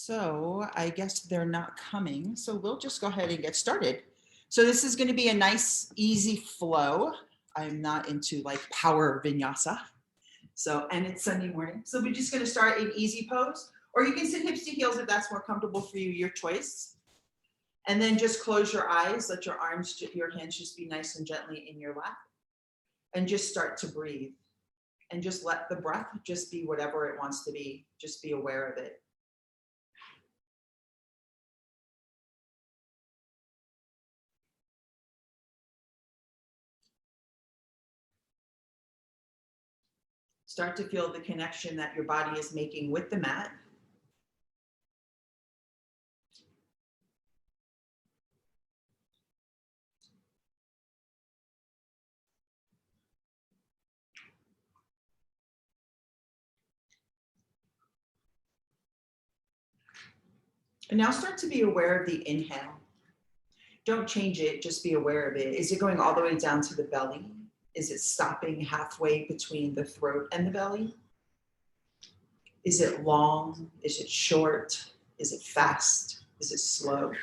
So I guess they're not coming. So we'll just go ahead and get started. So this is going to be a nice, easy flow. I'm not into like power vinyasa. So, and it's Sunday morning. So we're just going to start in easy pose, or you can sit hips to heels if that's more comfortable for you, your choice. And then just close your eyes, let your arms, your hands just be nice and gently in your lap. And just start to breathe. And just let the breath just be whatever it wants to be. Just be aware of it. Start to feel the connection that your body is making with the mat. And now start to be aware of the inhale. Don't change it, just be aware of it. Is it going all the way down to the belly? Is it stopping halfway between the throat and the belly? Is it long? Is it short? Is it fast? Is it slow?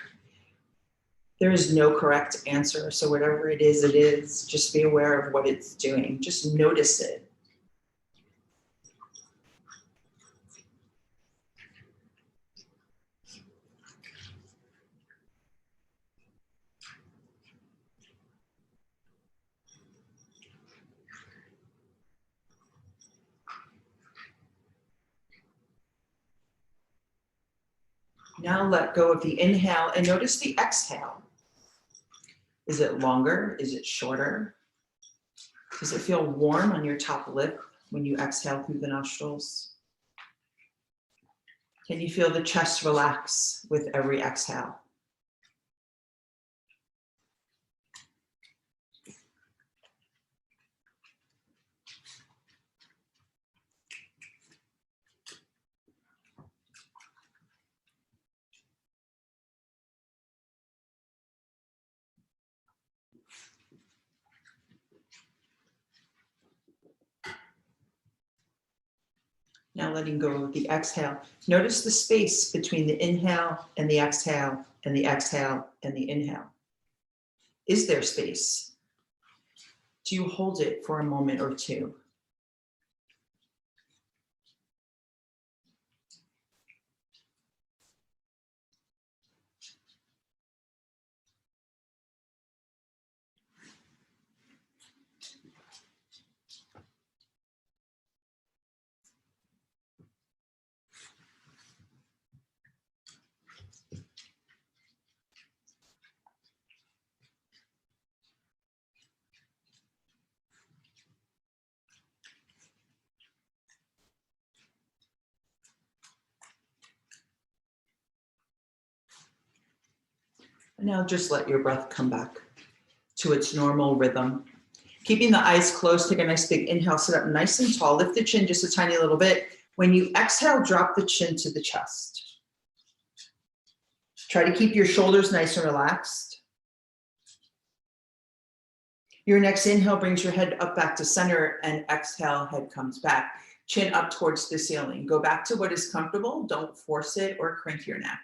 There is no correct answer. So whatever it is. Just be aware of what it's doing. Just notice it. Now let go of the inhale and notice the exhale. Is it longer? Is it shorter? Does it feel warm on your top lip when you exhale through the nostrils? Can you feel the chest relax with every exhale? Now letting go of the exhale. Notice the space between the inhale and the exhale and the exhale and the inhale. Is there space? Do you hold it for a moment or two? And now just let your breath come back to its normal rhythm. Keeping the eyes closed, take a nice big inhale, sit up nice and tall, lift the chin just a tiny little bit. When you exhale, drop the chin to the chest. Try to keep your shoulders nice and relaxed. Your next inhale brings your head up back to center, and exhale, head comes back. Chin up towards the ceiling. Go back to what is comfortable. Don't force it or crank your neck.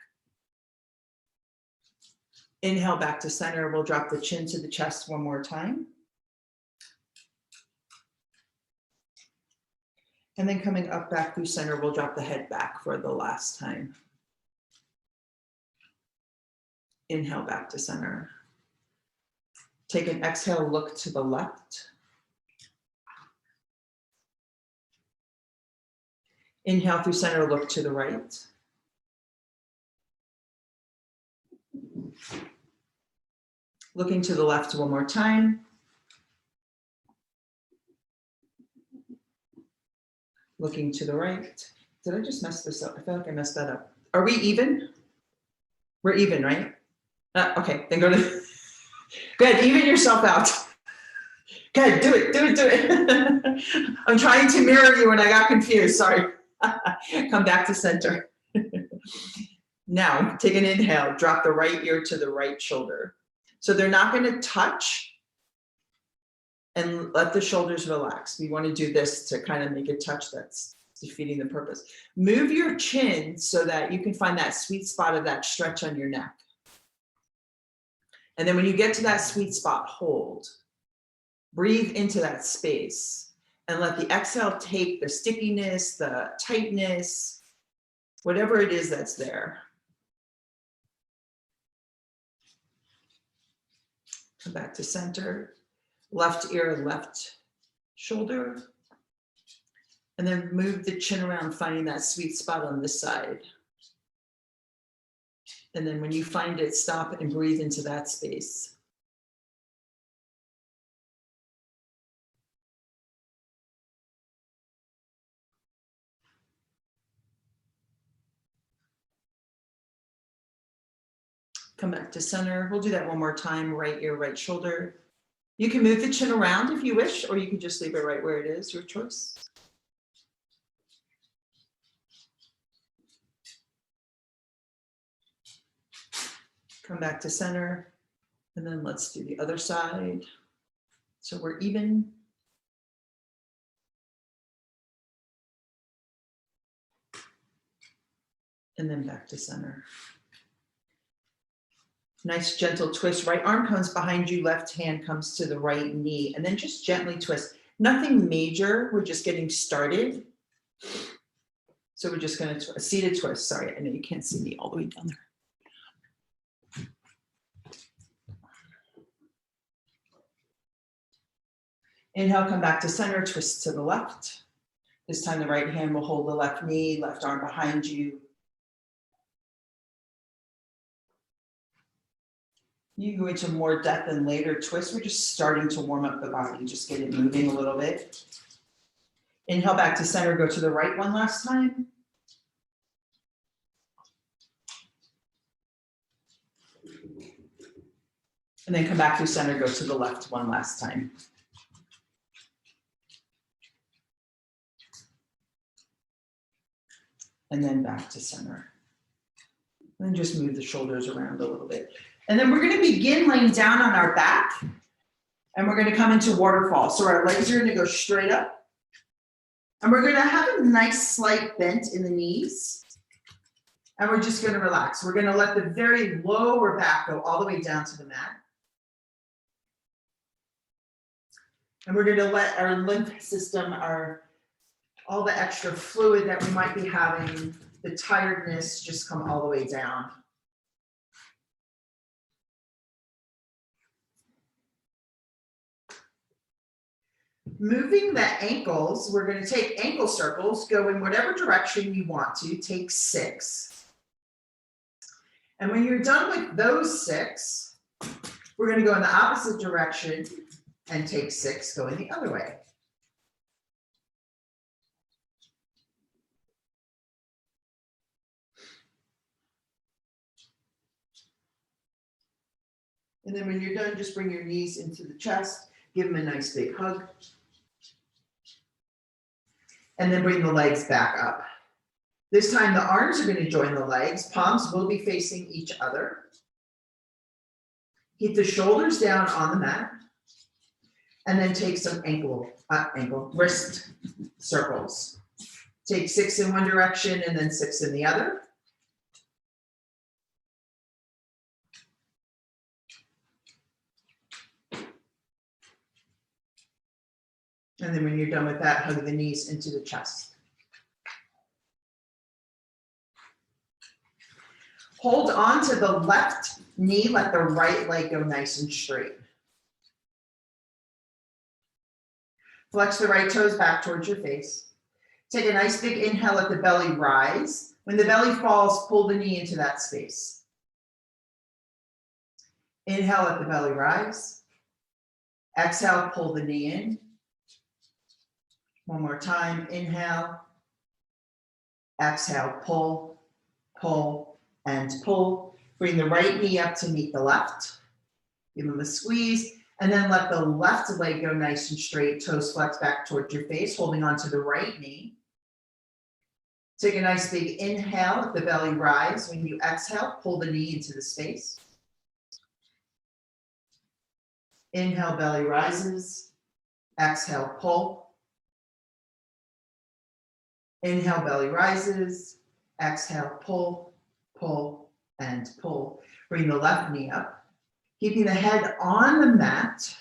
Inhale back to center. We'll drop the chin to the chest one more time. And then coming up back through center, we'll drop the head back for the last time. Inhale back to center. Take an exhale, look to the left. Inhale through center, look to the right. Looking to the left one more time. Looking to the right. Did I just mess this up? I feel like I messed that up. Are we even? We're even, right? Okay, then go to, good, even yourself out. Good, do it. I'm trying to mirror you and I got confused, sorry. Come back to center. Now, take an inhale, drop the right ear to the right shoulder. So they're not gonna touch, and let the shoulders relax. We want to do this to kind of make it touch. That's It's defeating the purpose. Move your chin so that you can find that sweet spot of that stretch on your neck. And then when you get to that sweet spot, hold. Breathe into that space and let the exhale take the stickiness, the tightness, whatever it is that's there. Come back to center, left ear, left shoulder. And then move the chin around, finding that sweet spot on this side. And then when you find it, stop and breathe into that space. Come back to center. We'll do that one more time. Right ear, right shoulder. You can move the chin around if you wish, or you can just leave it right where it is, your choice. Come back to center, and then let's do the other side. So we're even. And then back to center. Nice gentle twist. Right arm comes behind you, left hand comes to the right knee, and then just gently twist. Nothing major, we're just getting started. So we're just gonna, a seated twist. Sorry, I know you can't see me all the way down there. Inhale, come back to center, twist to the left. This time the right hand will hold the left knee, left arm behind you. You go into more depth and later twist. We're just starting to warm up the body, just get it moving a little bit. Inhale back to center, go to the right one last time. And then come back to center, go to the left one last time. And then back to center. And then just move the shoulders around a little bit. And then we're going to begin laying down on our back. And we're going to come into waterfall. So our legs are going to go straight up. And we're going to have a nice slight bend in the knees. And we're just going to relax. We're going to let the very lower back go all the way down to the mat. And we're going to let our lymph system, all the extra fluid that we might be having, the tiredness, just come all the way down. Moving the ankles, we're going to take ankle circles, go in whatever direction you want to, take 6. And when you're done with those 6, we're going to go in the opposite direction and take 6 going the other way. And then when you're done, just bring your knees into the chest, give them a nice big hug. And then bring the legs back up. This time the arms are going to join the legs. Palms will be facing each other. Keep the shoulders down on the mat. And then take some wrist circles. Take 6 in one direction and then 6 in the other. And then when you're done with that, hug the knees into the chest. Hold on to the left knee, let the right leg go nice and straight. Flex the right toes back towards your face. Take a nice big inhale, let the belly rise. When the belly falls, pull the knee into that space. Inhale, let the belly rise. Exhale, pull the knee in. One more time, inhale. Exhale, pull, pull, and pull. Bring the right knee up to meet the left. Give them a squeeze. And then let the left leg go nice and straight, toes flex back towards your face, holding on to the right knee. Take a nice big inhale, let the belly rise. When you exhale, pull the knee into the space. Inhale, belly rises. Exhale, pull. Inhale, belly rises. Exhale, pull, pull, and pull. Bring the left knee up. Keeping the head on the mat.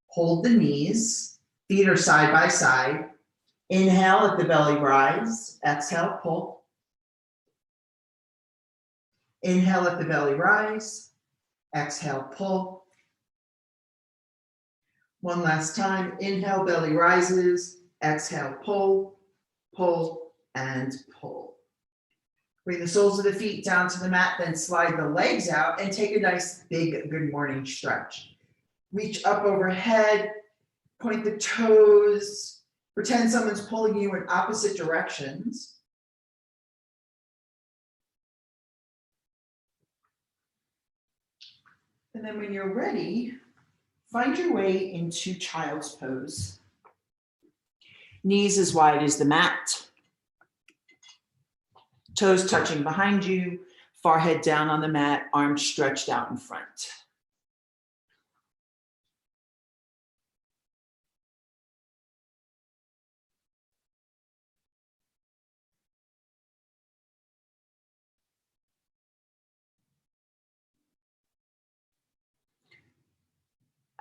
Hold the knees. Feet are side by side. Inhale, let the belly rise. Exhale, pull. Inhale, let the belly rise. Exhale, pull. One last time. Inhale, belly rises. Exhale, pull, pull, and pull. Bring the soles of the feet down to the mat, then slide the legs out and take a nice big good morning stretch. Reach up overhead, point the toes, pretend someone's pulling you in opposite directions. And then when you're ready, find your way into child's pose. Knees as wide as the mat. Toes touching behind you, forehead down on the mat, arms stretched out in front.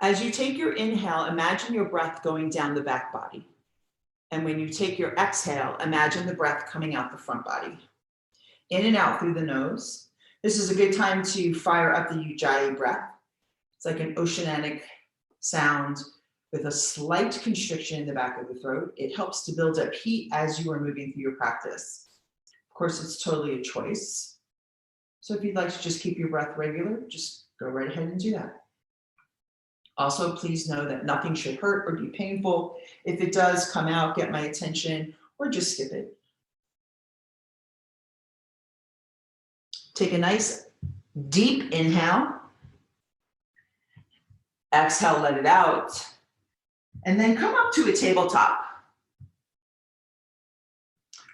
As you take your inhale, imagine your breath going down the back body. And when you take your exhale, imagine the breath coming out the front body. In and out through the nose. This is a good time to fire up the Ujjayi breath. It's like an oceanic sound with a slight constriction in the back of the throat. It helps to build up heat as you are moving through your practice. Of course, it's totally a choice. So if you'd like to just keep your breath regular, just go right ahead and do that. Also, please know that nothing should hurt or be painful. If it does come out, get my attention, or just skip it. Take a nice deep inhale. Exhale, let it out. And then come up to a tabletop.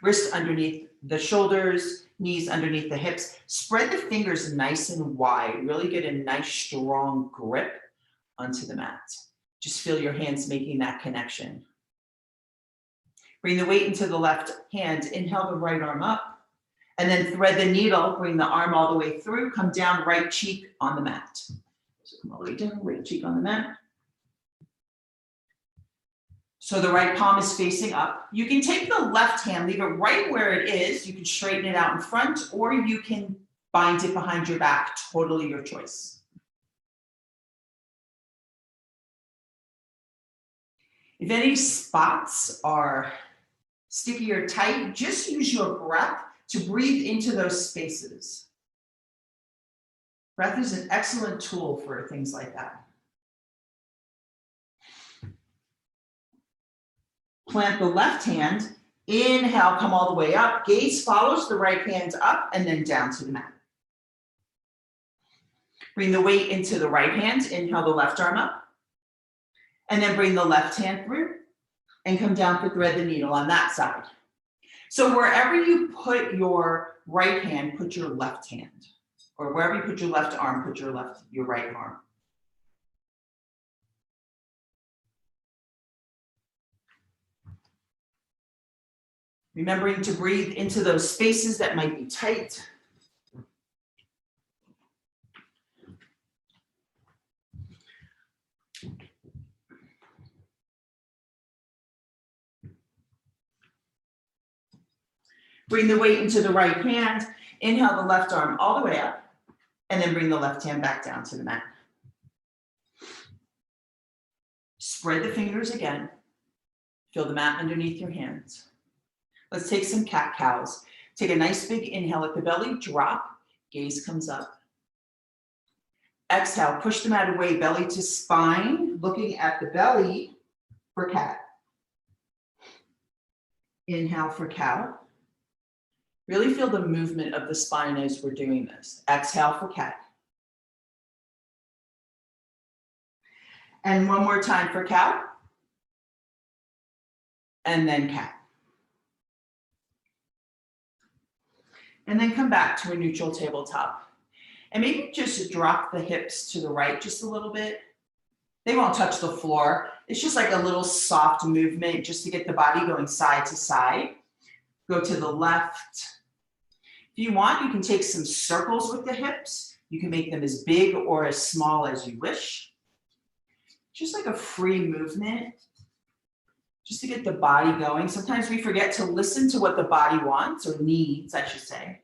Wrists underneath the shoulders, knees underneath the hips. Spread the fingers nice and wide. Really get a nice strong grip onto the mat. Just feel your hands making that connection. Bring the weight into the left hand. Inhale the right arm up. And then thread the needle. Bring the arm all the way through. Come down, right cheek on the mat. So come all the way down, right cheek on the mat. So the right palm is facing up. You can take the left hand, leave it right where it is. You can straighten it out in front, or you can bind it behind your back. Totally your choice. If any spots are sticky or tight, just use your breath to breathe into those spaces. Breath is an excellent tool for things like that. Plant the left hand, inhale, come all the way up, gaze follows the right hand up and then down to the mat. Bring the weight into the right hand, inhale the left arm up, and then bring the left hand through and come down to thread the needle on that side. So wherever you put your right hand, put your left hand, or wherever you put your left arm, put your right arm. Remembering to breathe into those spaces that might be tight. Bring the weight into the right hand. Inhale the left arm all the way up, and then bring the left hand back down to the mat. Spread the fingers again. Feel the mat underneath your hands. Let's take some cat-cows. Take a nice big inhale at the belly, drop, gaze comes up. Exhale, push the mat away, belly to spine, looking at the belly for cat. Inhale for cow. Really feel the movement of the spine as we're doing this. Exhale for cat. And one more time for cow. And then cat. And then come back to a neutral tabletop. And maybe just drop the hips to the right just a little bit. They won't touch the floor. It's just like a little soft movement just to get the body going side to side. Go to the left. If you want, you can take some circles with the hips. You can make them as big or as small as you wish. Just like a free movement, just to get the body going. Sometimes we forget to listen to what the body wants, or needs, I should say.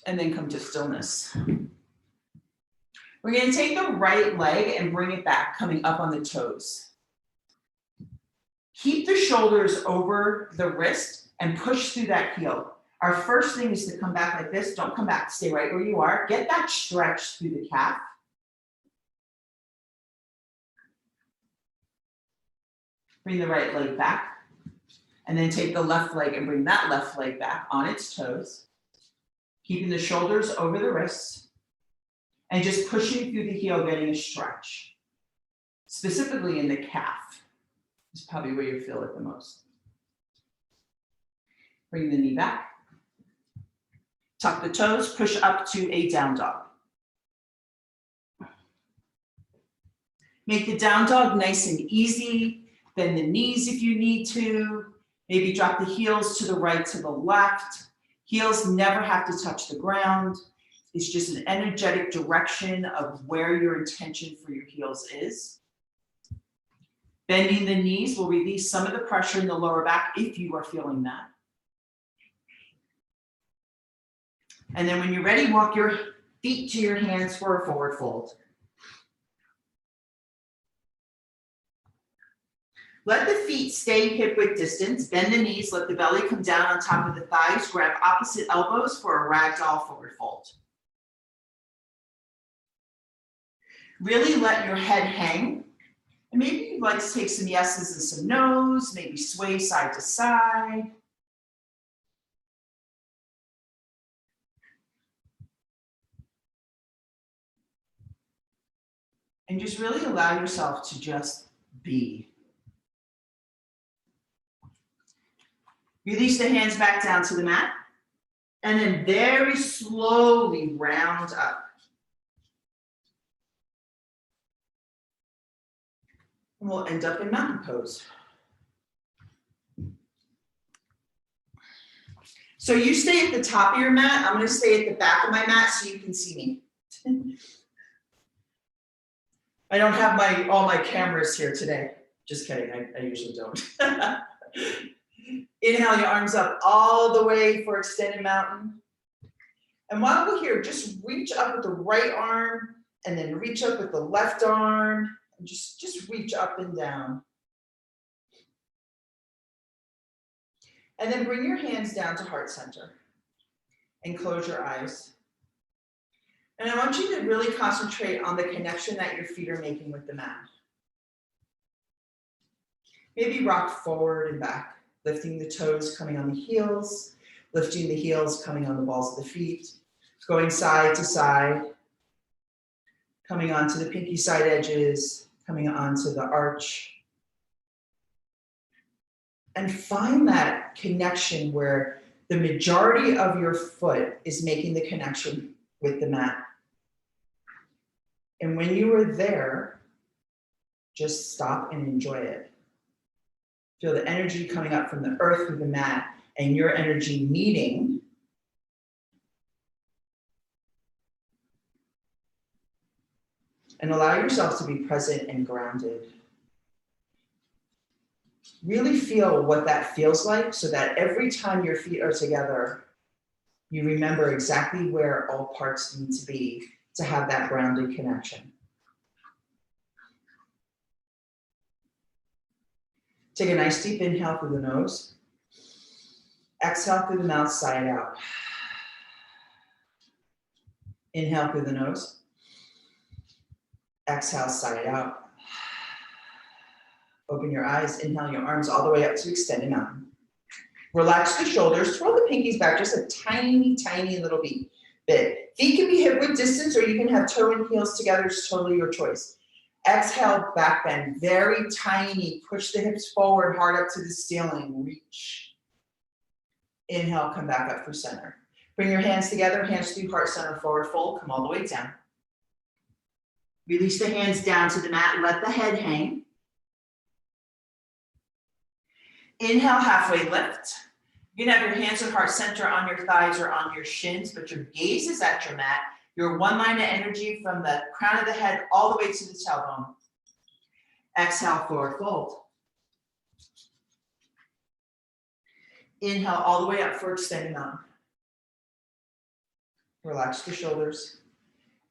And then come to stillness. We're going to take the right leg and bring it back, coming up on the toes. Keep the shoulders over the wrist and push through that heel. Our first thing is to come back like this. Don't come back, stay right where you are. Get that stretch through the calf. Bring the right leg back. And then take the left leg and bring that left leg back on its toes. Keeping the shoulders over the wrists. And just pushing through the heel, getting a stretch. Specifically in the calf is probably where you feel it the most. Bring the knee back. Tuck the toes, push up to a down dog. Make the down dog nice and easy. Bend the knees if you need to. Maybe drop the heels to the right, to the left. Heels never have to touch the ground. It's just an energetic direction of where your intention for your heels is. Bending the knees will release some of the pressure in the lower back if you are feeling that. And then when you're ready, walk your feet to your hands for a forward fold. Let the feet stay hip width distance. Bend the knees, let the belly come down on top of the thighs. Grab opposite elbows for a ragdoll forward fold. Really let your head hang. And maybe you'd like to take some yeses and some nos, maybe sway side to side. And just really allow yourself to just be. Release the hands back down to the mat. And then very slowly round up. And we'll end up in mountain pose. So you stay at the top of your mat. I'm going to stay at the back of my mat so you can see me. I don't have all my cameras here today. Just kidding, I usually don't. Inhale your arms up all the way for extended mountain. And while we're here, just reach up with the right arm and then reach up with the left arm. And just reach up and down. And then bring your hands down to heart center and close your eyes. And I want you to really concentrate on the connection that your feet are making with the mat. Maybe rock forward and back, lifting the toes, coming on the heels, lifting the heels, coming on the balls of the feet, going side to side, coming onto the pinky side edges, coming onto the arch. And find that connection where the majority of your foot is making the connection with the mat. And when you are there, just stop and enjoy it. Feel the energy coming up from the earth through the mat and your energy meeting. And allow yourself to be present and grounded. Really feel what that feels like so that every time your feet are together, you remember exactly where all parts need to be to have that grounded connection. Take a nice deep inhale through the nose. Exhale through the mouth, side out. Inhale through the nose. Exhale, side out. Open your eyes, inhale your arms all the way up to extended mountain. Relax the shoulders, twirl the pinkies back just a tiny, tiny little bit. Feet can be hip width distance or you can have toe and heels together, it's totally your choice. Exhale, back bend, very tiny. Push the hips forward, hard up to the ceiling, reach. Inhale, come back up through center. Bring your hands together, hands through heart center, forward fold, come all the way down. Release the hands down to the mat. Let the head hang. Inhale, halfway lift. You can have your hands and heart center on your thighs or on your shins, but your gaze is at your mat. Your one line of energy from the crown of the head all the way to the tailbone. Exhale, forward fold. Inhale all the way up for extended arm. Relax the shoulders.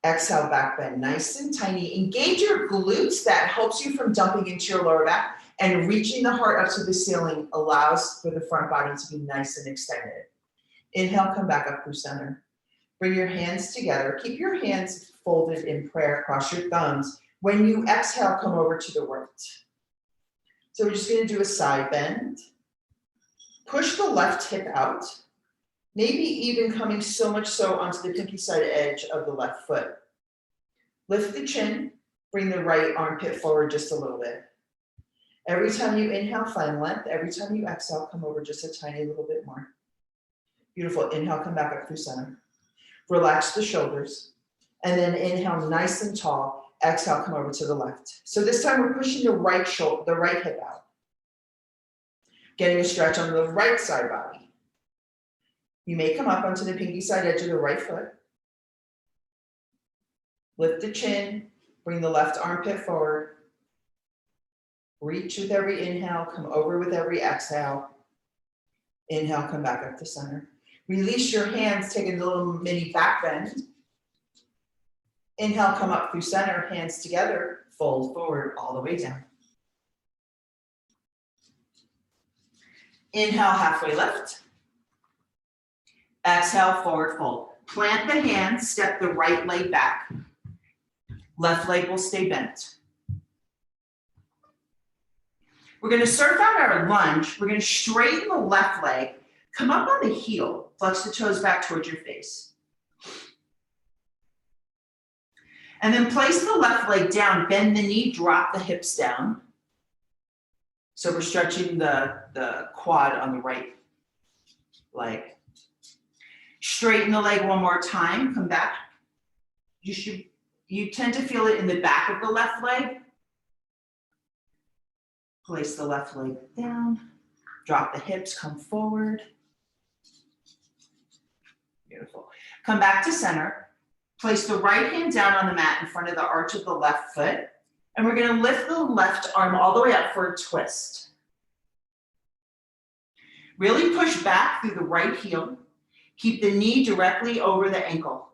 Exhale, back bend, nice and tiny. Engage your glutes. That helps you from dumping into your lower back, and reaching the heart up to the ceiling allows for the front body to be nice and extended. Inhale, come back up through center. Bring your hands together. Keep your hands folded in prayer, cross your thumbs. When you exhale, come over to the right. So we're just gonna do a side bend. Push the left hip out. Maybe even coming so much so onto the pinky side edge of the left foot. Lift the chin, bring the right armpit forward just a little bit. Every time you inhale, find length. Every time you exhale, come over just a tiny little bit more. Beautiful. Inhale, come back up through center. Relax the shoulders. And then inhale, nice and tall. Exhale, come over to the left. So this time we're pushing the right shoulder, the right hip out. Getting a stretch on the right side body. You may come up onto the pinky side edge of the right foot. Lift the chin, bring the left armpit forward. Reach with every inhale, come over with every exhale. Inhale, come back up to center. Release your hands, take a little mini back bend. Inhale, come up through center, hands together, fold forward all the way down. Inhale, halfway lift. Exhale, forward fold. Plant the hands, step the right leg back. Left leg will stay bent. We're going to surf out our lunge. We're going to straighten the left leg, come up on the heel, flex the toes back towards your face. And then place the left leg down, bend the knee, drop the hips down. So we're stretching the quad on the right leg. Straighten the leg one more time, come back. You tend to feel it in the back of the left leg. Place the left leg down, drop the hips, come forward. Beautiful. Come back to center. Place the right hand down on the mat in front of the arch of the left foot. And we're gonna lift the left arm all the way up for a twist. Really push back through the right heel. Keep the knee directly over the ankle.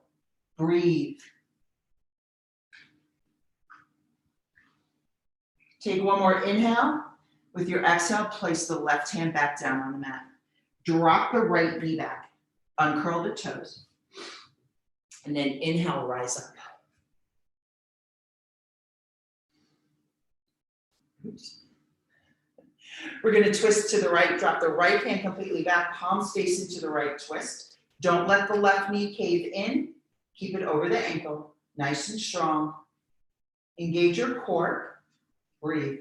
Breathe. Take one more inhale. With your exhale, place the left hand back down on the mat. Drop the right knee back. Uncurl the toes. And then inhale, rise up. Oops. We're going to twist to the right, drop the right hand completely back, palms face into the right twist. Don't let the left knee cave in. Keep it over the ankle, nice and strong. Engage your core. Breathe.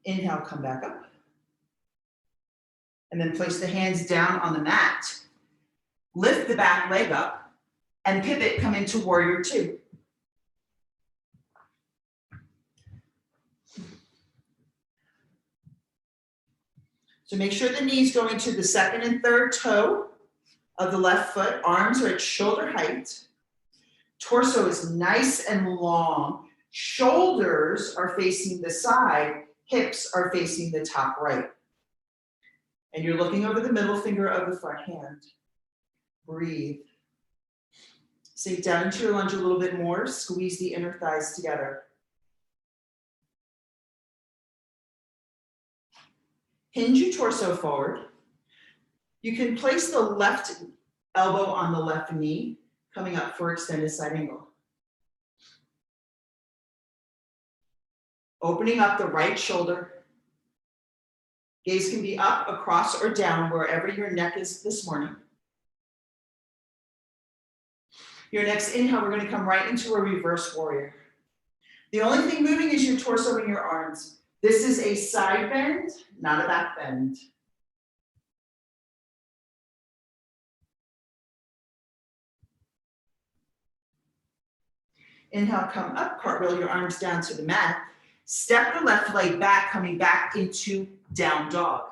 Inhale, come back up. And then place the hands down on the mat. Lift the back leg up and pivot, come into warrior two. So make sure the knees go into the second and third toe of the left foot. Arms are at shoulder height. Torso is nice and long. Shoulders are facing the side. Hips are facing the top right. And you're looking over the middle finger of the front hand. Breathe. Sink down into your lunge a little bit more. Squeeze the inner thighs together. Hinge your torso forward. You can place the left elbow on the left knee, coming up for extended side angle. Opening up the right shoulder. Gaze can be up, across, or down, wherever your neck is this morning. Your next inhale, we're going to come right into a reverse warrior. The only thing moving is your torso and your arms. This is a side bend, not a back bend. Inhale, come up, cartwheel your arms down to the mat. Step the left leg back, coming back into down dog.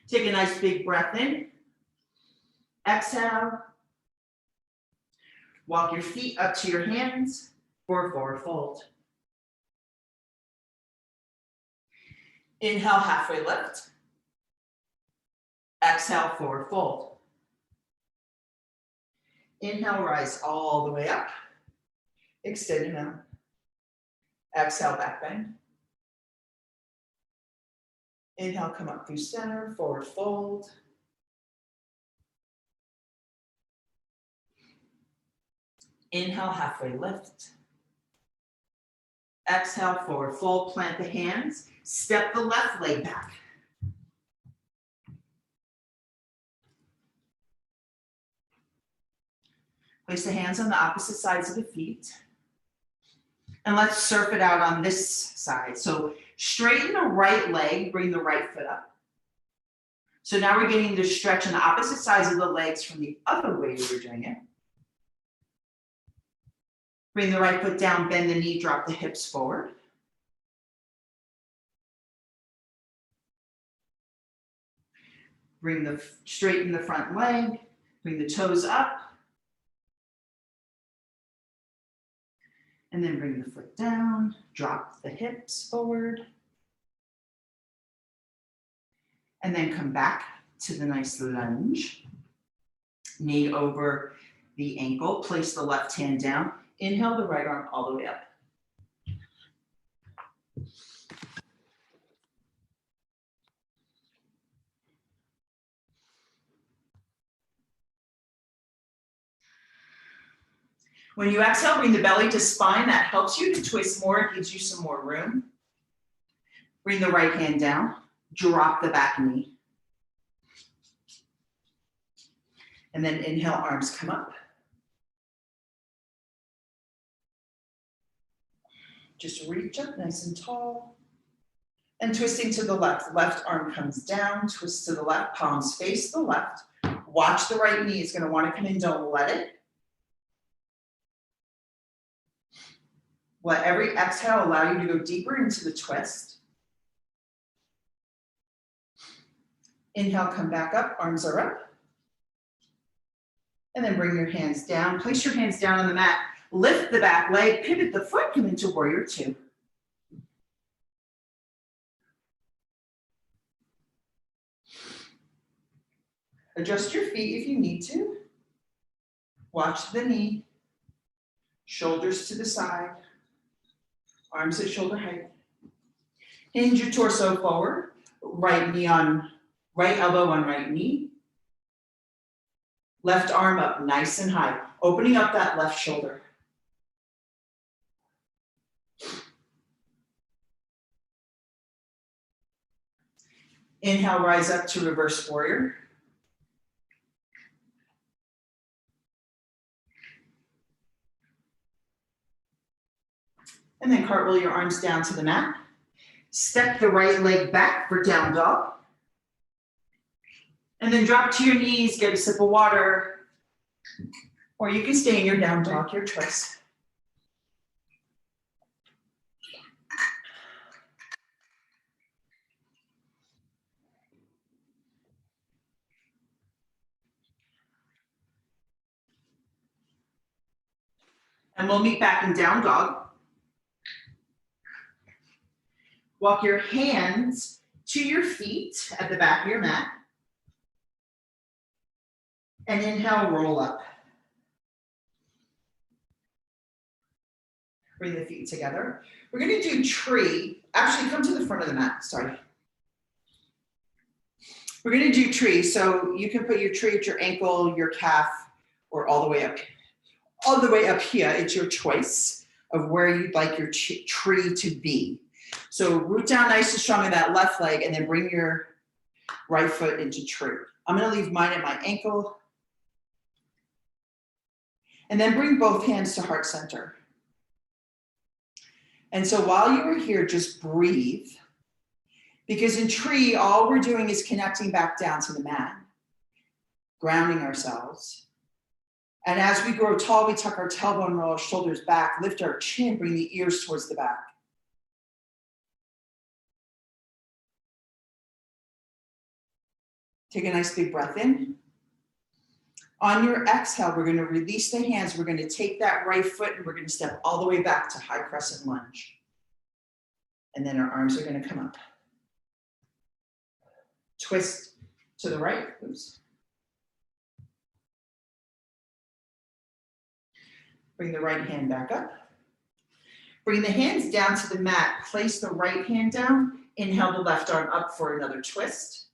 Take a nice big breath in. Exhale. Walk your feet up to your hands for forward fold. Inhale, halfway lift. Exhale, forward fold. Inhale, rise all the way up. Extend your mouth. Exhale, back bend. Inhale, come up through center, forward fold. Inhale, halfway lift. Exhale, forward fold, plant the hands. Step the left leg back. Place the hands on the opposite sides of the feet. And let's surf it out on this side. So straighten the right leg, bring the right foot up. So now we're getting the stretch on the opposite sides of the legs from the other way we were doing it. Bring the right foot down, bend the knee, drop the hips forward. Straighten the front leg, bring the toes up. And then bring the foot down, drop the hips forward. And then come back to the nice lunge. Knee over the ankle, place the left hand down. Inhale the right arm all the way up. When you exhale, bring the belly to spine. That helps you to twist more. It gives you some more room. Bring the right hand down. Drop the back knee. And then inhale, arms come up. Just reach up nice and tall. And twisting to the left. Left arm comes down, twist to the left, palms face the left. Watch the right knee. It's going to want to come in. Don't let it. Let every exhale allow you to go deeper into the twist. Inhale, come back up, arms are up. And then bring your hands down. Place your hands down on the mat. Lift the back leg, pivot the foot, come into warrior two. Adjust your feet if you need to. Watch the knee. Shoulders to the side. Arms at shoulder height. Hinge your torso forward. Right elbow on right knee. Left arm up nice and high. Opening up that left shoulder. Inhale, rise up to reverse warrior. And then cartwheel your arms down to the mat. Step the right leg back for down dog. And then drop to your knees, get a sip of water. Or you can stay in your down dog, your choice. And we'll meet back in down dog. Walk your hands to your feet at the back of your mat. And inhale, roll up. Bring the feet together. We're going to do tree. Actually, come to the front of the mat. Sorry. We're going to do tree. So you can put your tree at your ankle, your calf, or all the way up. All the way up here. It's your choice of where you'd like your tree to be. So root down nice and strong on that left leg and then bring your right foot into tree. I'm going to leave mine at my ankle. And then bring both hands to heart center. And so while you are here, just breathe. Because in tree, all we're doing is connecting back down to the mat. grounding ourselves. And as we grow tall, we tuck our tailbone, roll our shoulders back, lift our chin, bring the ears towards the back. Take a nice big breath in. On your exhale, we're going to release the hands. We're going to take that right foot and we're going to step all the way back to high crescent lunge. And then our arms are going to come up. Twist to the right. Oops. Bring the right hand back up. Bring the hands down to the mat. Place the right hand down. Inhale the left arm up for another twist.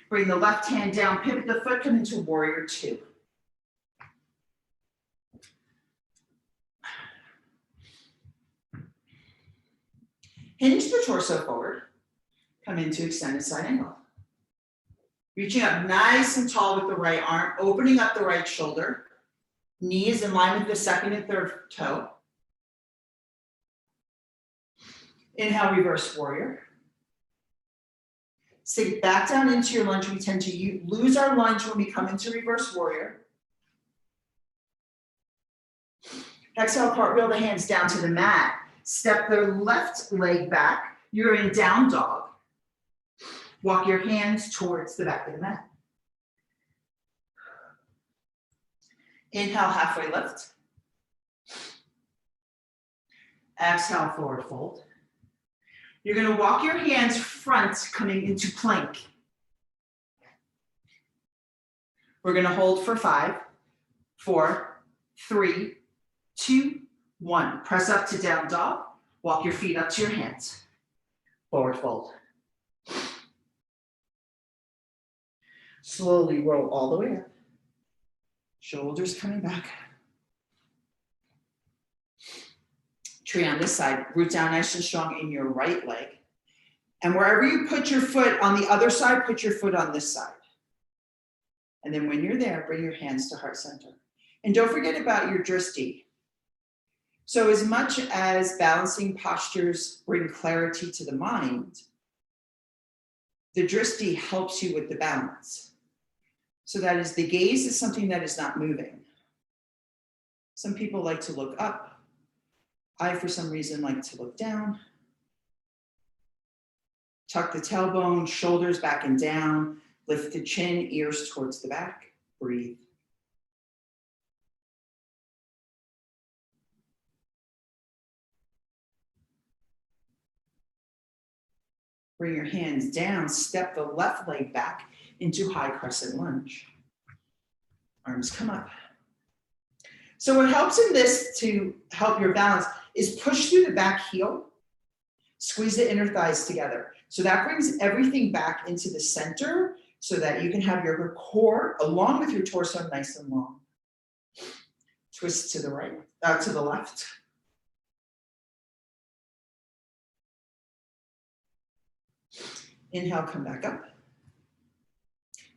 Bring the left hand down, pivot the foot, come into warrior two. Hinge the torso forward, come into extended side angle. Reaching up nice and tall with the right arm, opening up the right shoulder. Knee is in line with the second and third toe. Inhale, reverse warrior. Sink back down into your lunge. We tend to lose our lunge when we come into reverse warrior. Exhale, cartwheel the hands down to the mat. Step the left leg back. You're in down dog. Walk your hands towards the back of the mat. Inhale, halfway lift. Exhale, forward fold. You're going to walk your hands front, coming into plank. We're going to hold for 5, 4, 3, 2, 1. Press up to down dog. Walk your feet up to your hands. Forward fold. Slowly roll all the way up. Shoulders coming back. Tree on this side, root down nice and strong in your right leg. And wherever you put your foot on the other side, put your foot on this side. And then when you're there, bring your hands to heart center. And don't forget about your drishti. So as much as balancing postures bring clarity to the mind, the drishti helps you with the balance. So that is, the gaze is something that is not moving. Some people like to look up. I, for some reason, like to look down. Tuck the tailbone, shoulders back and down. Lift the chin, ears towards the back. Breathe. Bring your hands down. Step the left leg back into high crescent lunge. Arms come up. So what helps in this to help your balance is push through the back heel, squeeze the inner thighs together. So that brings everything back into the center so that you can have your core along with your torso nice and long. Twist to the right, to the left. Inhale, come back up.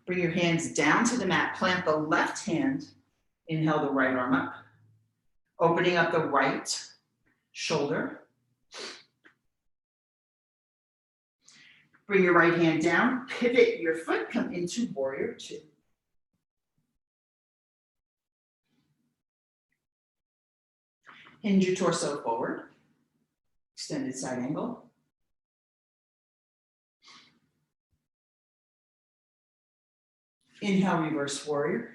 Bring your hands down to the mat. Plant the left hand. Inhale the right arm up. Opening up the right shoulder. Bring your right hand down. Pivot your foot. Come into warrior two. Hinge your torso forward. Extended side angle. Inhale, reverse warrior.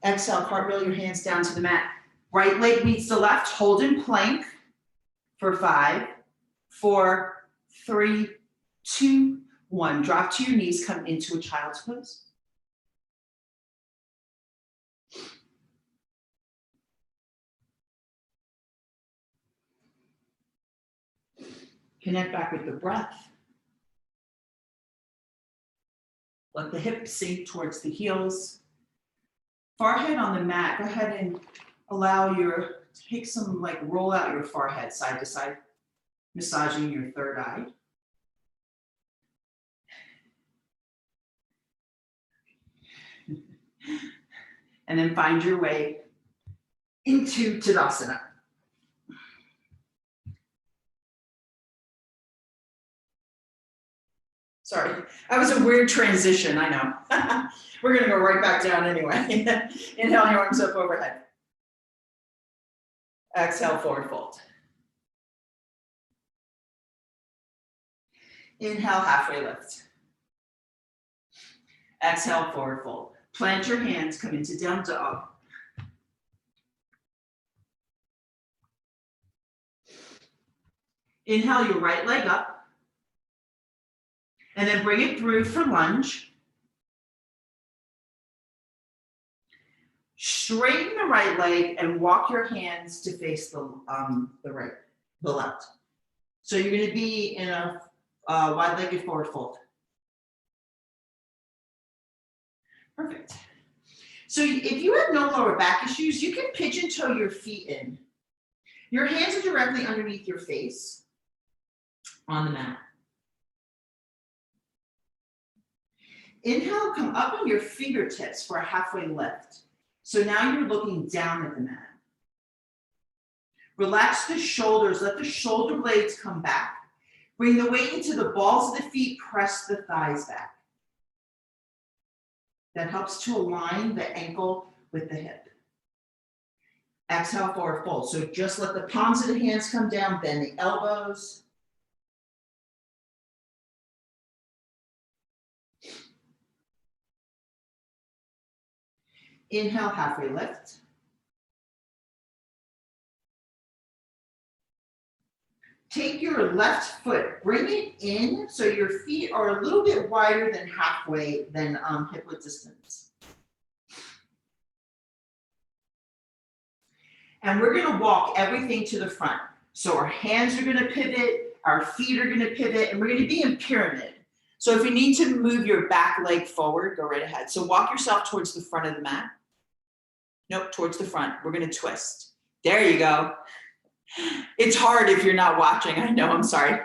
Exhale, cartwheel your hands down to the mat. Right leg meets the left, hold in plank for 5, 4, 3, 2, 1. Drop to your knees, come into a child's pose. Connect back with the breath. Let the hips sink towards the heels. Forehead on the mat. Go ahead and take some, roll out your forehead side to side, massaging your third eye. And then find your way into Tadasana. Sorry, that was a weird transition, I know. We're gonna go right back down anyway. Inhale your arms up overhead. Exhale, forward fold. Inhale, halfway lift. Exhale, forward fold. Plant your hands, come into down dog. Inhale your right leg up. And then bring it through for lunge. Straighten the right leg and walk your hands to face the left. So you're going to be in a wide-legged forward fold. Perfect. So if you have no lower back issues, you can pigeon toe your feet in. Your hands are directly underneath your face on the mat. Inhale, come up on your fingertips for a halfway lift. So now you're looking down at the mat. Relax the shoulders, let the shoulder blades come back. Bring the weight into the balls of the feet, press the thighs back. That helps to align the ankle with the hip. Exhale, forward fold. So just let the palms of the hands come down, bend the elbows. Inhale, halfway lift. Take your left foot, bring it in so your feet are a little bit wider than halfway, than hip width distance. And we're gonna walk everything to the front. So our hands are gonna pivot, our feet are gonna pivot, and we're gonna be in pyramid. So if you need to move your back leg forward, go right ahead. So walk yourself towards the front of the mat. Nope, towards the front. We're gonna twist. There you go. It's hard if you're not watching, I know, I'm sorry.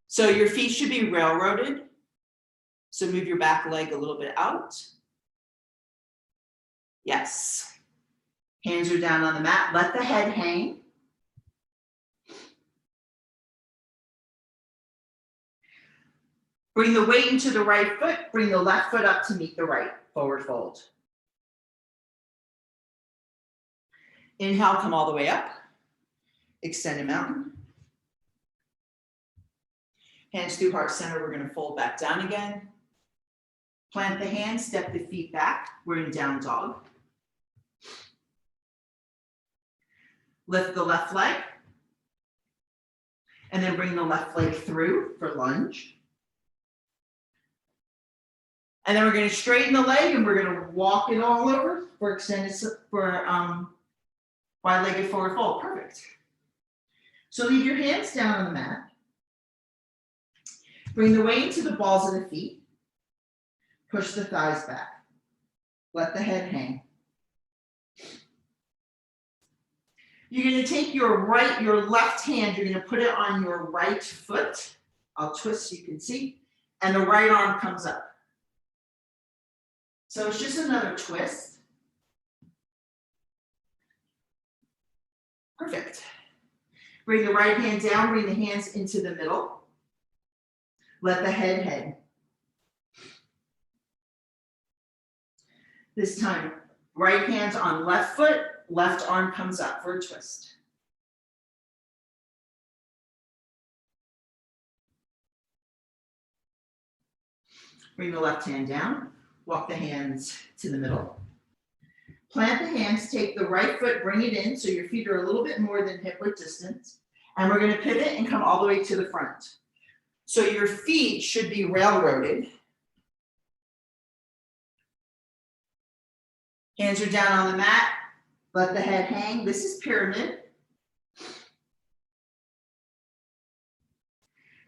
So your feet should be railroaded. So move your back leg a little bit out. Yes. Hands are down on the mat, let the head hang. Bring the weight into the right foot, bring the left foot up to meet the right, forward fold. Inhale, come all the way up. Extended mountain. Hands through heart center, we're gonna fold back down again. Plant the hands, step the feet back. We're in down dog. Lift the left leg. And then bring the left leg through for lunge. And then we're gonna straighten the leg and we're gonna walk it all over for extended, for wide-legged forward fold, perfect. So leave your hands down on the mat. Bring the weight into the balls of the feet. Push the thighs back. Let the head hang. You're gonna take your left hand, you're gonna put it on your right foot. I'll twist so you can see. And the right arm comes up. So it's just another twist. Perfect. Bring the right hand down, bring the hands into the middle. Let the head hang. This time, right hand on left foot, left arm comes up for a twist. Bring the left hand down, walk the hands to the middle. Plant the hands, take the right foot, bring it in so your feet are a little bit more than hip width distance. And we're gonna pivot and come all the way to the front. So your feet should be railroaded. Hands are down on the mat, let the head hang. This is pyramid.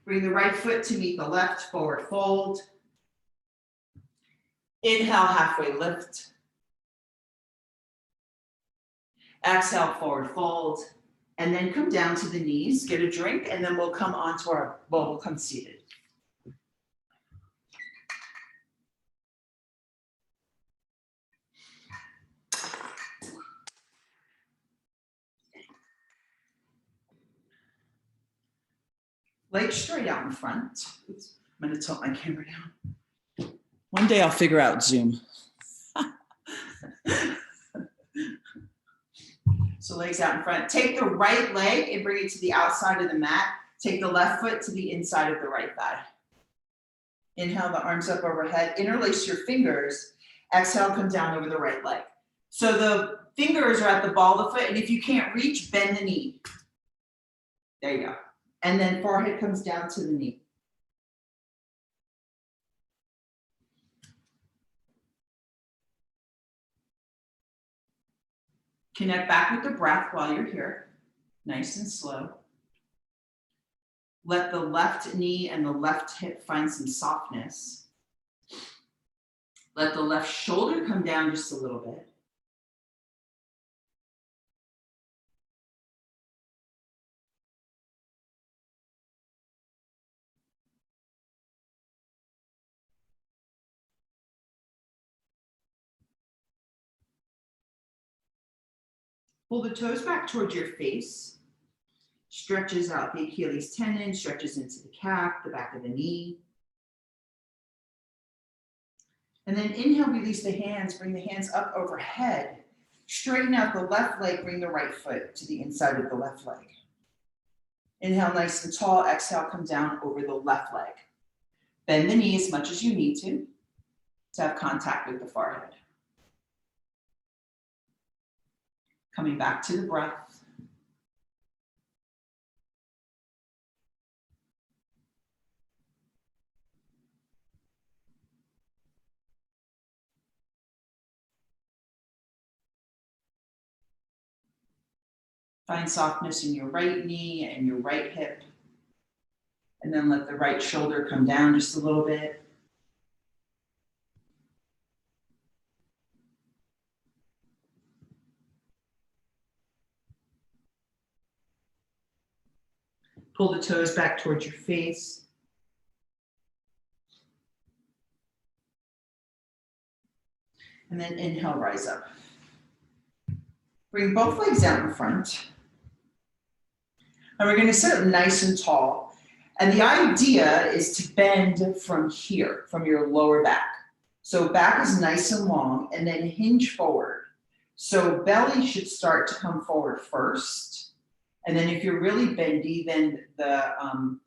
Bring the right foot to meet the left, forward fold. Inhale, halfway lift. Exhale, forward fold, and then come down to the knees, get a drink, and then we'll come onto we'll come seated. Legs straight out in front. Oops. I'm going to tilt my camera down. One day I'll figure out Zoom. So legs out in front. Take the right leg and bring it to the outside of the mat. Take the left foot to the inside of the right thigh. Inhale, the arms up overhead. Interlace your fingers. Exhale, come down over the right leg. So the fingers are at the ball of the foot, and if you can't reach, bend the knee. There you go. And then forehead comes down to the knee. Connect back with the breath while you're here, nice and slow. Let the left knee and the left hip find some softness. Let the left shoulder come down just a little bit. Pull the toes back towards your face. Stretches out the Achilles tendon, stretches into the calf, the back of the knee. And then inhale, release the hands, bring the hands up overhead. Straighten out the left leg, bring the right foot to the inside of the left leg. Inhale, nice and tall. Exhale, come down over the left leg. Bend the knee as much as you need to have contact with the forehead. Coming back to the breath. Find softness in your right knee and your right hip. And then let the right shoulder come down just a little bit. Pull the toes back towards your face. And then inhale, rise up. Bring both legs out in front. And we're going to sit up nice and tall. And the idea is to bend from here, from your lower back. So back is nice and long, and then hinge forward. So belly should start to come forward first. And then if you're really bendy, then the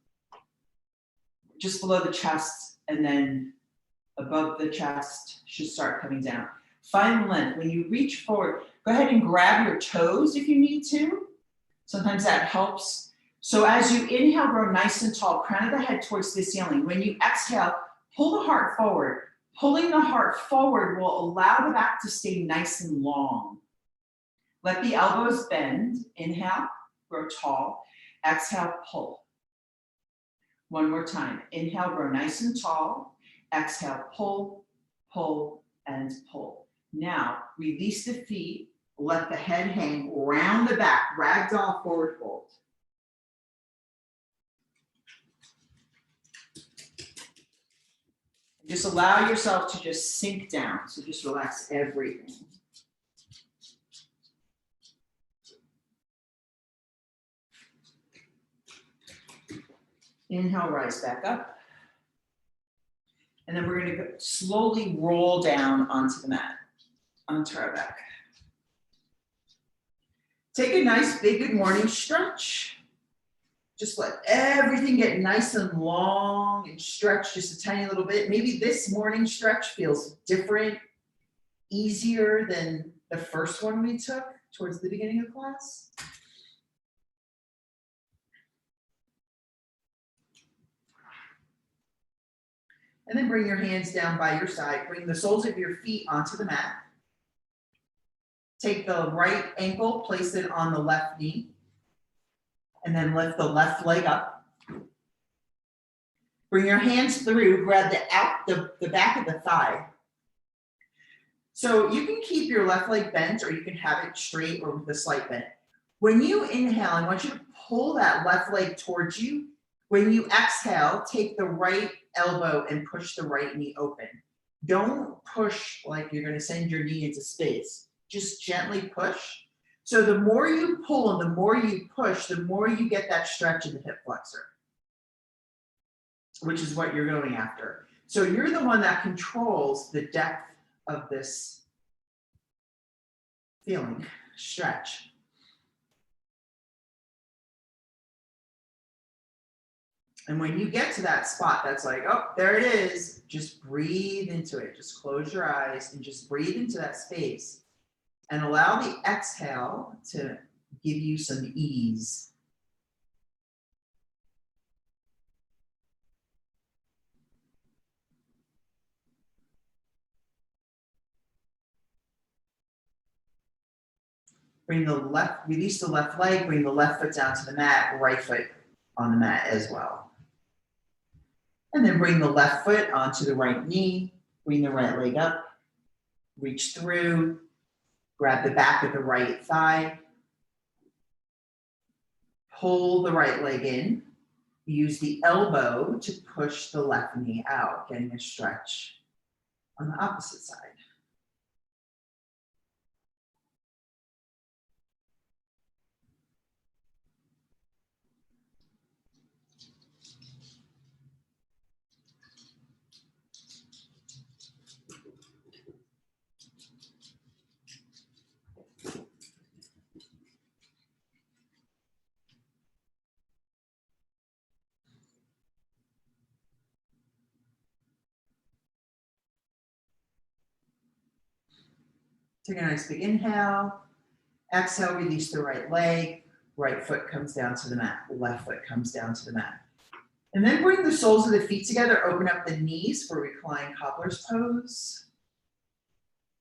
just below the chest and then above the chest should start coming down. Find length. When you reach forward, go ahead and grab your toes if you need to. Sometimes that helps. So as you inhale, grow nice and tall, crown of the head towards the ceiling. When you exhale, pull the heart forward. Pulling the heart forward will allow the back to stay nice and long. Let the elbows bend. Inhale, grow tall. Exhale, pull. One more time. Inhale, grow nice and tall. Exhale, pull, pull, and pull. Now, release the feet. Let the head hang, round the back, ragdoll forward fold. Just allow yourself to just sink down. So just relax everything. Inhale, rise back up. And then we're going to slowly roll down onto the mat, onto our back. Take a nice big good morning stretch. Just let everything get nice and long and stretch just a tiny little bit. Maybe this morning stretch feels different, easier than the first one we took towards the beginning of class. And then bring your hands down by your side. Bring the soles of your feet onto the mat. Take the right ankle, place it on the left knee, and then lift the left leg up. Bring your hands through, grab the back of the thigh. So you can keep your left leg bent, or you can have it straight or with a slight bend. When you inhale, I want you to pull that left leg towards you. When you exhale, take the right elbow and push the right knee open. Don't push like you're going to send your knee into space. Just gently push. So the more you pull and the more you push, the more you get that stretch in the hip flexor. which is what you're going after. So you're the one that controls the depth of this feeling, stretch. And when you get to that spot, that's like, oh, there it is. Just breathe into it. Just close your eyes and just breathe into that space and allow the exhale to give you some ease. Bring the left, release the left leg, bring the left foot down to the mat, right foot on the mat as well. And then bring the left foot onto the right knee, bring the right leg up, reach through, grab the back of the right thigh, pull the right leg in, use the elbow to push the left knee out, getting a stretch on the opposite side. Take a nice big inhale. Exhale, release the right leg. Right foot comes down to the mat. Left foot comes down to the mat. And then bring the soles of the feet together. Open up the knees for reclined cobbler's pose.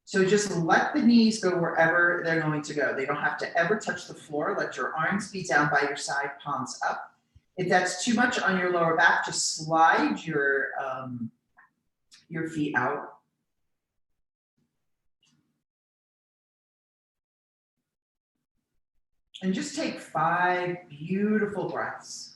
So just let the knees go wherever they're going to go. They don't have to ever touch the floor. Let your arms be down by your side, palms up. If that's too much on your lower back, just slide your feet out. And just take 5 beautiful breaths.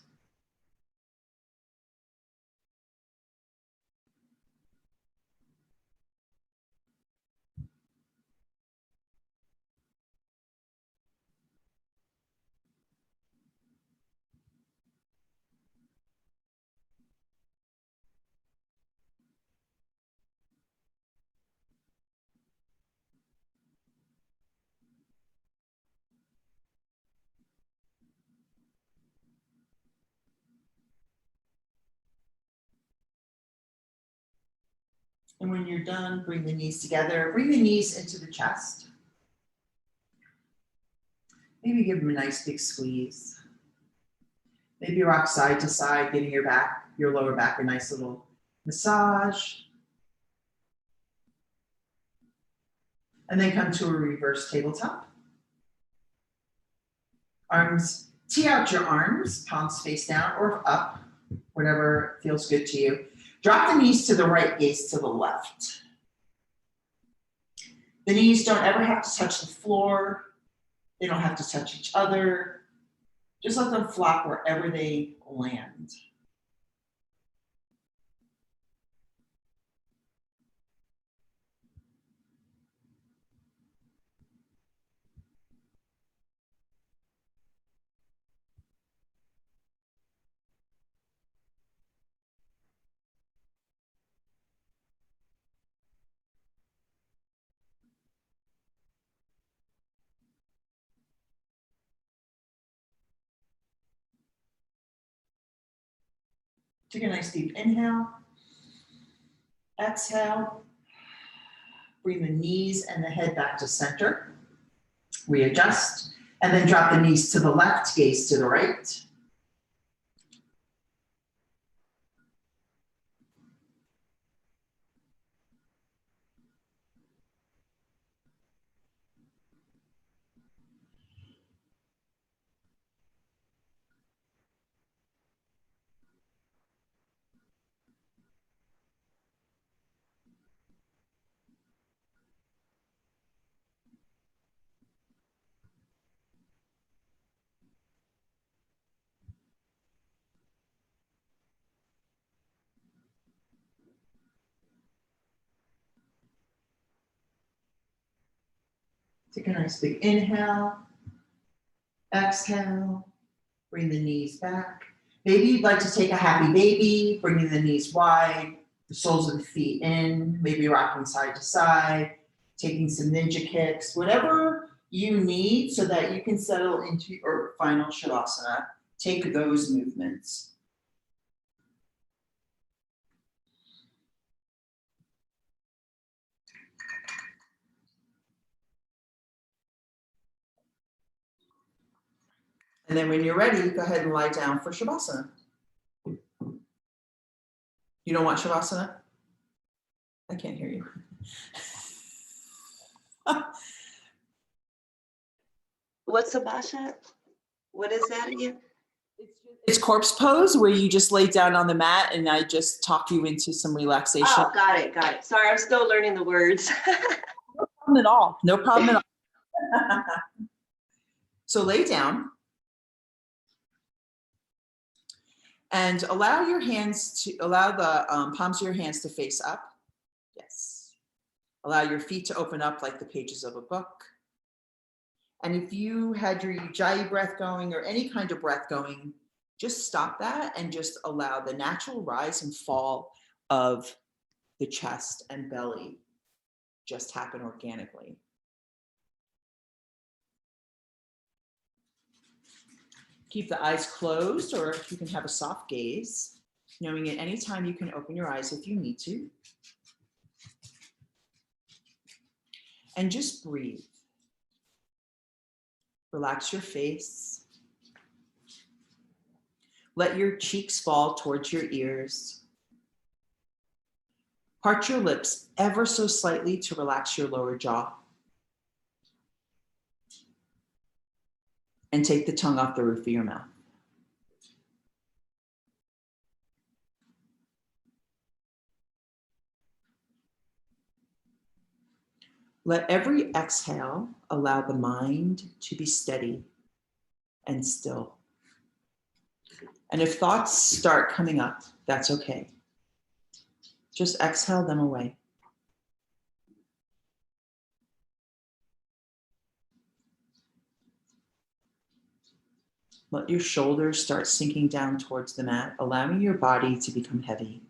And when you're done, bring the knees together. Bring the knees into the chest. Maybe give them a nice big squeeze. Maybe rock side to side, giving your lower back a nice little massage. And then come to a reverse tabletop. Arms, tee out your arms, palms face down or up, whatever feels good to you. Drop the knees to the right, gaze to the left. The knees don't ever have to touch the floor. They don't have to touch each other. Just let them flop wherever they land. Take a nice deep inhale. Exhale. Bring the knees and the head back to center. Readjust. And then drop the knees to the left, gaze to the right. Take a nice big inhale. Exhale. Bring the knees back. Maybe you'd like to take a happy baby, bringing the knees wide, the soles of the feet in, maybe rocking side to side, taking some ninja kicks, whatever you need so that you can settle into your final Shavasana. Take those movements. And then when you're ready, go ahead and lie down for Shavasana. You don't want Shavasana? I can't hear you. What's Sabasha? What is that again? It's corpse pose where you just lay down on the mat and I just talk you into some relaxation. Oh, got it, got it. Sorry, I'm still learning the words. No problem at all. No problem at all. So lay down and allow your hands to, allow the palms of your hands to face up. Yes. Allow your feet to open up like the pages of a book. And if you had your Ujjayi breath going or any kind of breath going, just stop that and just allow the natural rise and fall of the chest and belly just happen organically. Keep the eyes closed, or if you can have a soft gaze, knowing at any time you can open your eyes if you need to. And just breathe. Relax your face. Let your cheeks fall towards your ears. Part your lips ever so slightly to relax your lower jaw. And take the tongue off the roof of your mouth. Let every exhale allow the mind to be steady and still. And if thoughts start coming up, that's okay. Just exhale them away. Let your shoulders start sinking down towards the mat, allowing your body to become heavy.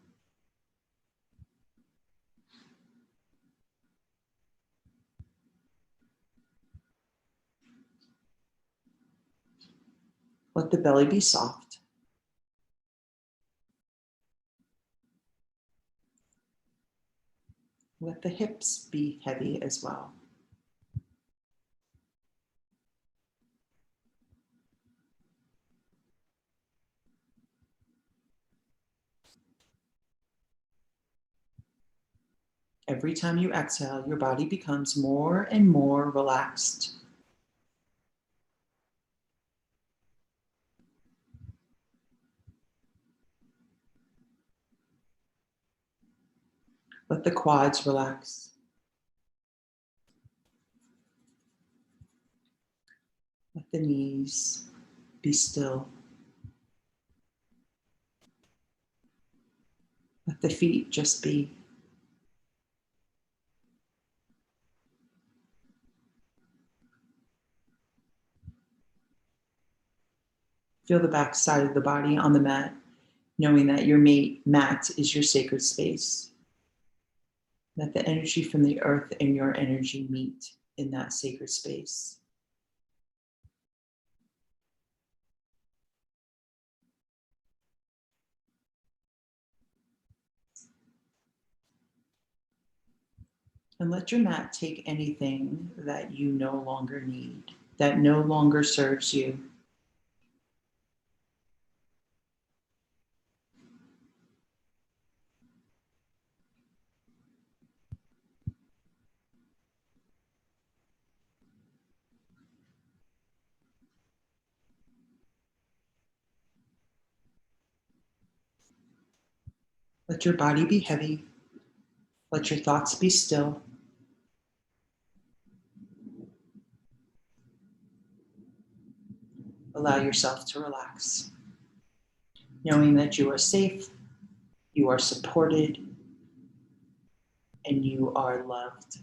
Let the belly be soft. Let the hips be heavy as well. Every time you exhale, your body becomes more and more relaxed. Let the quads relax. Let the knees be still. Let the feet just be. Feel the back side of the body on the mat, knowing that your mat is your sacred space. Let the energy from the earth and your energy meet in that sacred space. And let your mat take anything that you no longer need, that no longer serves you. Let your body be heavy. Let your thoughts be still. Allow yourself to relax, knowing that you are safe, you are supported, and you are loved.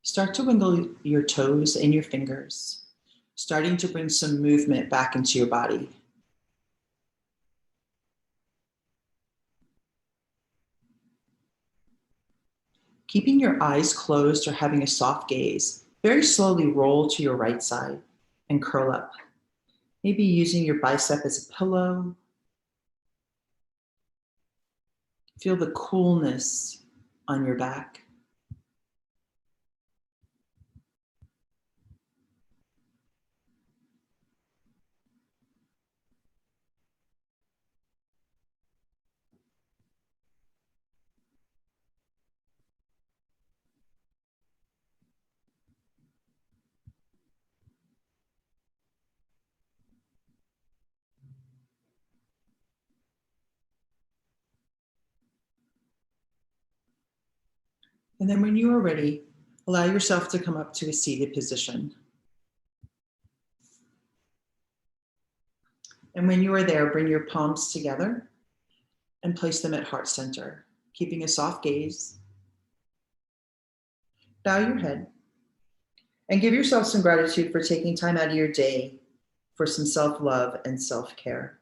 Start to wiggle your toes and your fingers, starting to bring some movement back into your body. Keeping your eyes closed or having a soft gaze, very slowly roll to your right side and curl up. Maybe using your bicep as a pillow. Feel the coolness on your back. And then when you are ready, allow yourself to come up to a seated position. And when you are there, bring your palms together and place them at heart center, keeping a soft gaze. Bow your head and give yourself some gratitude for taking time out of your day for some self-love and self-care.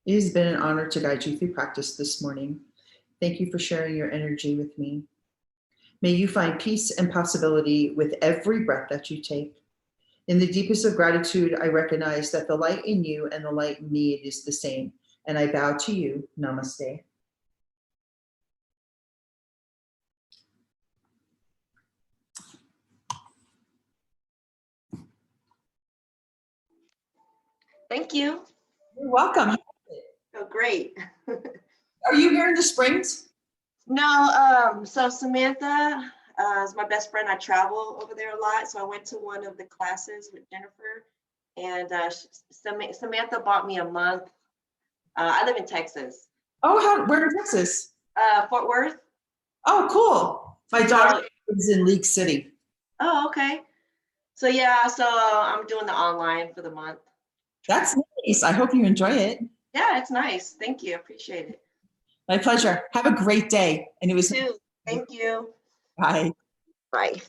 It has been an honor to guide you through practice this morning. Thank you for sharing your energy with me. May you find peace and possibility with every breath that you take. In the deepest of gratitude, I recognize that the light in you and the light in me is the same. And I bow to you. Namaste. Thank you. You're welcome. Oh, great. Are you here in the Springs? No, so Samantha is my best friend. I travel over there a lot. So I went to one of the classes with Jennifer, and Samantha bought me a month. I live in Texas. Oh, where in Texas? Fort Worth. Oh, cool. My daughter lives in League City. Oh, okay. So yeah, so I'm doing the online for the month. That's nice. I hope you enjoy it. Yeah, it's nice. Thank you. Appreciate it. My pleasure. Have a great day. And it was You too. Thank you. Bye. Bye.